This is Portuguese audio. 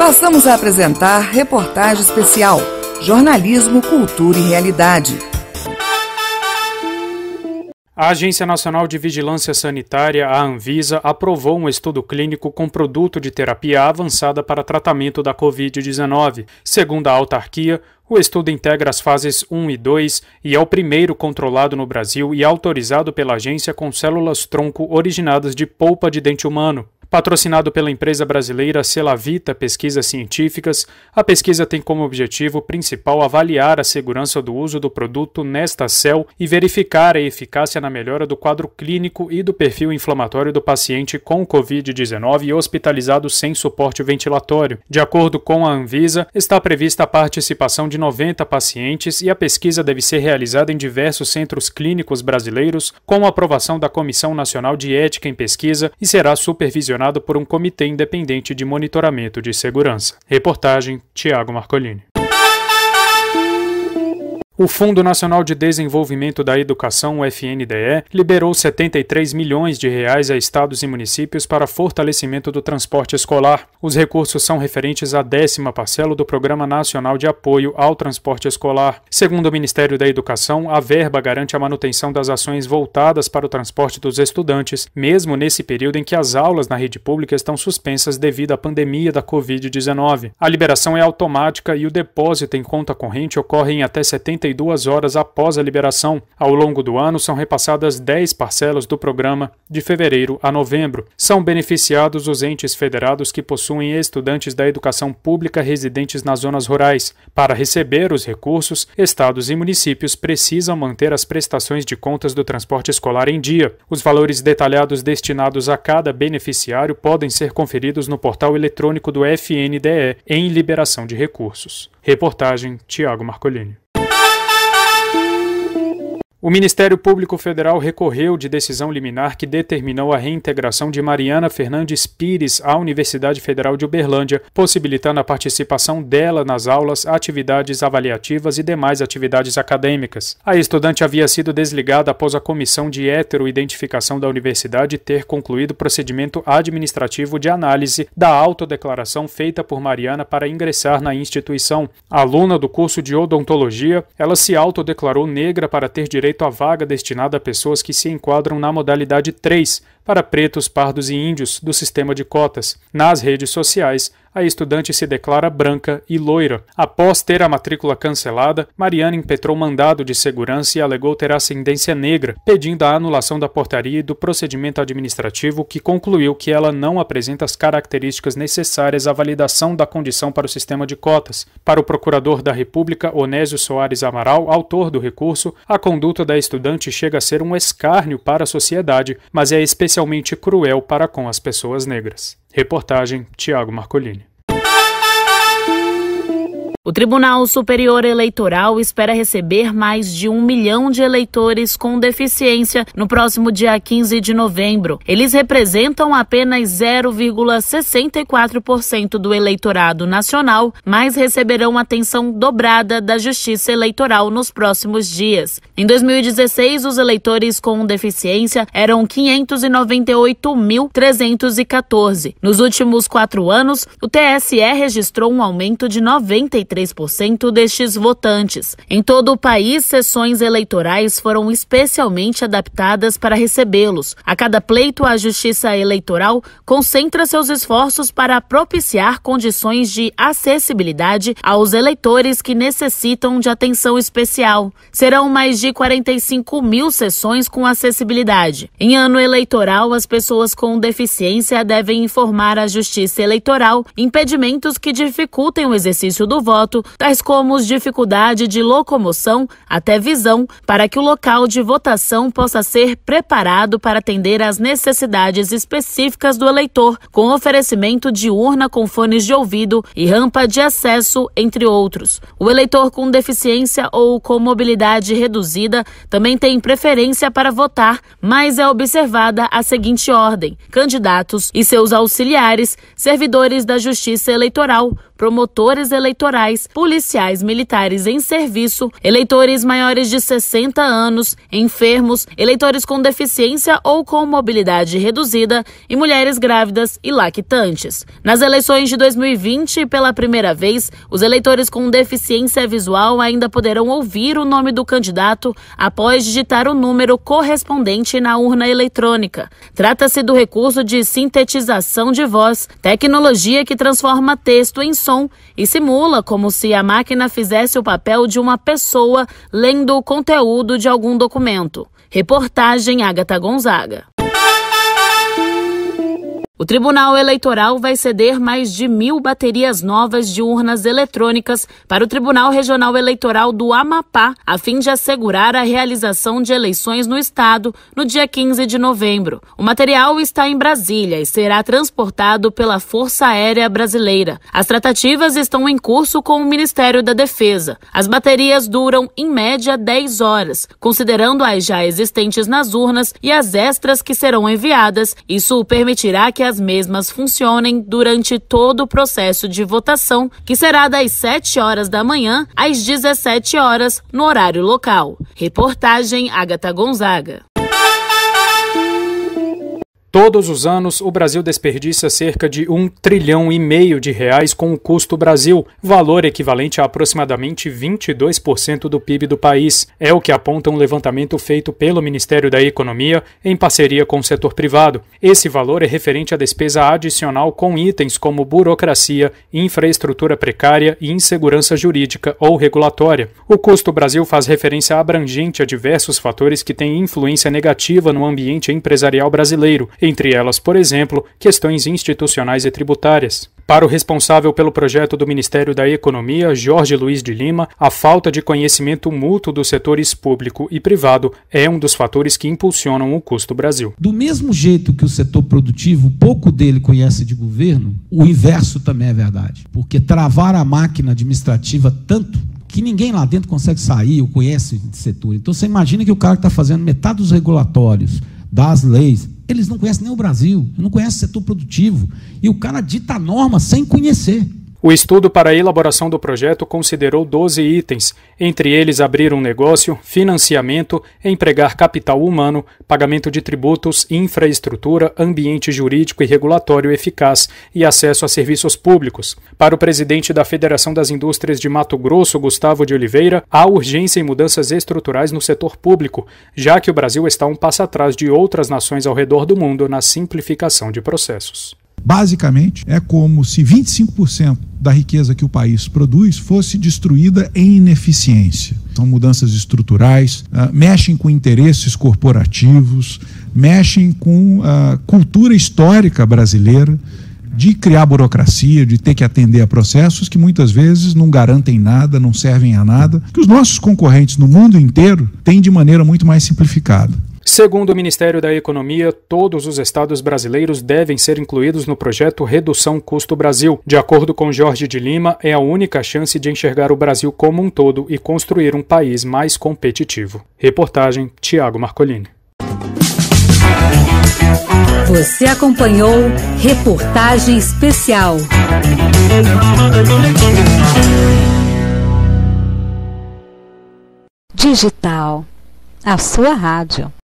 Passamos a apresentar reportagem especial Jornalismo, Cultura e Realidade. A Agência Nacional de Vigilância Sanitária, a Anvisa, aprovou um estudo clínico com produto de terapia avançada para tratamento da Covid-19. Segundo a autarquia, o estudo integra as fases 1 e 2 e é o primeiro controlado no Brasil e autorizado pela agência com células-tronco originadas de polpa de dente humano. Patrocinado pela empresa brasileira Celavita Pesquisas Científicas, a pesquisa tem como objetivo principal avaliar a segurança do uso do produto nesta célula e verificar a eficácia na melhora do quadro clínico e do perfil inflamatório do paciente com Covid-19 e hospitalizado sem suporte ventilatório. De acordo com a Anvisa, está prevista a participação de 90 pacientes e a pesquisa deve ser realizada em diversos centros clínicos brasileiros com a aprovação da Comissão Nacional de Ética em Pesquisa e será supervisionada por um comitê independente de monitoramento de segurança. Reportagem Tiago Marcolini. O Fundo Nacional de Desenvolvimento da Educação, o FNDE, liberou 73 milhões de reais a estados e municípios para fortalecimento do transporte escolar. Os recursos são referentes à 10ª parcela do Programa Nacional de Apoio ao Transporte Escolar. Segundo o Ministério da Educação, a verba garante a manutenção das ações voltadas para o transporte dos estudantes, mesmo nesse período em que as aulas na rede pública estão suspensas devido à pandemia da Covid-19. A liberação é automática e o depósito em conta corrente ocorre em até 72 horas após a liberação. Ao longo do ano, são repassadas 10 parcelas do programa, de fevereiro a novembro. São beneficiados os entes federados que possuem estudantes da educação pública residentes nas zonas rurais. Para receber os recursos, estados e municípios precisam manter as prestações de contas do transporte escolar em dia. Os valores detalhados destinados a cada beneficiário podem ser conferidos no portal eletrônico do FNDE em liberação de recursos. Reportagem Tiago Marcolini. O Ministério Público Federal recorreu de decisão liminar que determinou a reintegração de Mariana Fernandes Pires à Universidade Federal de Uberlândia, possibilitando a participação dela nas aulas, atividades avaliativas e demais atividades acadêmicas. A estudante havia sido desligada após a Comissão de Heteroidentificação da Universidade ter concluído o procedimento administrativo de análise da autodeclaração feita por Mariana para ingressar na instituição. Aluna do curso de odontologia, ela se autodeclarou negra para ter direito à vaga destinada a pessoas que se enquadram na modalidade 3, para pretos, pardos e índios, do sistema de cotas. Nas redes sociais, a estudante se declara branca e loira. Após ter a matrícula cancelada, Mariana impetrou mandado de segurança e alegou ter ascendência negra, pedindo a anulação da portaria e do procedimento administrativo que concluiu que ela não apresenta as características necessárias à validação da condição para o sistema de cotas. Para o procurador da República, Onésio Soares Amaral, autor do recurso, a conduta da estudante chega a ser um escárnio para a sociedade, mas é especialmente cruel para com as pessoas negras. Reportagem Tiago Marcolini. O Tribunal Superior Eleitoral espera receber mais de 1 milhão de eleitores com deficiência no próximo dia 15 de novembro. Eles representam apenas 0,64% do eleitorado nacional, mas receberão atenção dobrada da Justiça Eleitoral nos próximos dias. Em 2016, os eleitores com deficiência eram 598.314. Nos últimos 4 anos, o TSE registrou um aumento de 93% destes votantes. Em todo o país, sessões eleitorais foram especialmente adaptadas para recebê-los. A cada pleito, a Justiça Eleitoral concentra seus esforços para propiciar condições de acessibilidade aos eleitores que necessitam de atenção especial. Serão mais de 45 mil sessões com acessibilidade. Em ano eleitoral, as pessoas com deficiência devem informar à Justiça Eleitoral impedimentos que dificultem o exercício do voto, tais como dificuldade de locomoção até visão, para que o local de votação possa ser preparado para atender às necessidades específicas do eleitor, com oferecimento de urna com fones de ouvido e rampa de acesso, entre outros. O eleitor com deficiência ou com mobilidade reduzida também tem preferência para votar, mas é observada a seguinte ordem: candidatos e seus auxiliares, servidores da Justiça Eleitoral, promotores eleitorais federais, policiais militares em serviço, eleitores maiores de 60 anos, enfermos, eleitores com deficiência ou com mobilidade reduzida e mulheres grávidas e lactantes. Nas eleições de 2020, pela primeira vez, os eleitores com deficiência visual ainda poderão ouvir o nome do candidato após digitar o número correspondente na urna eletrônica. Trata-se do recurso de sintetização de voz, tecnologia que transforma texto em som e simula como se a máquina fizesse o papel de uma pessoa lendo o conteúdo de algum documento. Reportagem Agatha Gonzaga. O Tribunal Eleitoral vai ceder mais de 1.000 baterias novas de urnas eletrônicas para o Tribunal Regional Eleitoral do Amapá, a fim de assegurar a realização de eleições no estado no dia 15 de novembro. O material está em Brasília e será transportado pela Força Aérea Brasileira. As tratativas estão em curso com o Ministério da Defesa. As baterias duram, em média, 10 horas, considerando as já existentes nas urnas e as extras que serão enviadas. Isso permitirá que as mesmas funcionem durante todo o processo de votação, que será das 7 horas da manhã às 17 horas no horário local. Reportagem Agatha Gonzaga. Todos os anos, o Brasil desperdiça cerca de R$1,5 trilhão com o Custo Brasil, valor equivalente a aproximadamente 22% do PIB do país. É o que aponta um levantamento feito pelo Ministério da Economia em parceria com o setor privado. Esse valor é referente à despesa adicional com itens como burocracia, infraestrutura precária e insegurança jurídica ou regulatória. O Custo Brasil faz referência abrangente a diversos fatores que têm influência negativa no ambiente empresarial brasileiro, entre elas, por exemplo, questões institucionais e tributárias. Para o responsável pelo projeto do Ministério da Economia, Jorge Luiz de Lima, a falta de conhecimento mútuo dos setores público e privado é um dos fatores que impulsionam o Custo Brasil. Do mesmo jeito que o setor produtivo, pouco dele conhece de governo, o inverso também é verdade. Porque travar a máquina administrativa tanto que ninguém lá dentro consegue sair ou conhece de setor. Então você imagina que o cara que está fazendo metade dos regulatórios, das leis, eles não conhecem nem o Brasil, não conhecem o setor produtivo, e o cara dita a norma sem conhecer. O estudo para a elaboração do projeto considerou 12 itens, entre eles abrir um negócio, financiamento, empregar capital humano, pagamento de tributos, infraestrutura, ambiente jurídico e regulatório eficaz e acesso a serviços públicos. Para o presidente da Federação das Indústrias de Mato Grosso, Gustavo de Oliveira, há urgência em mudanças estruturais no setor público, já que o Brasil está um passo atrás de outras nações ao redor do mundo na simplificação de processos. Basicamente, é como se 25% da riqueza que o país produz fosse destruída em ineficiência. São mudanças estruturais, mexem com interesses corporativos, mexem com a cultura histórica brasileira de criar burocracia, de ter que atender a processos que muitas vezes não garantem nada, não servem a nada, que os nossos concorrentes no mundo inteiro têm de maneira muito mais simplificada. Segundo o Ministério da Economia, todos os estados brasileiros devem ser incluídos no projeto Redução Custo Brasil. De acordo com Jorge de Lima, é a única chance de enxergar o Brasil como um todo e construir um país mais competitivo. Reportagem Tiago Marcolini. Você acompanhou Reportagem Especial. Digital, a sua rádio.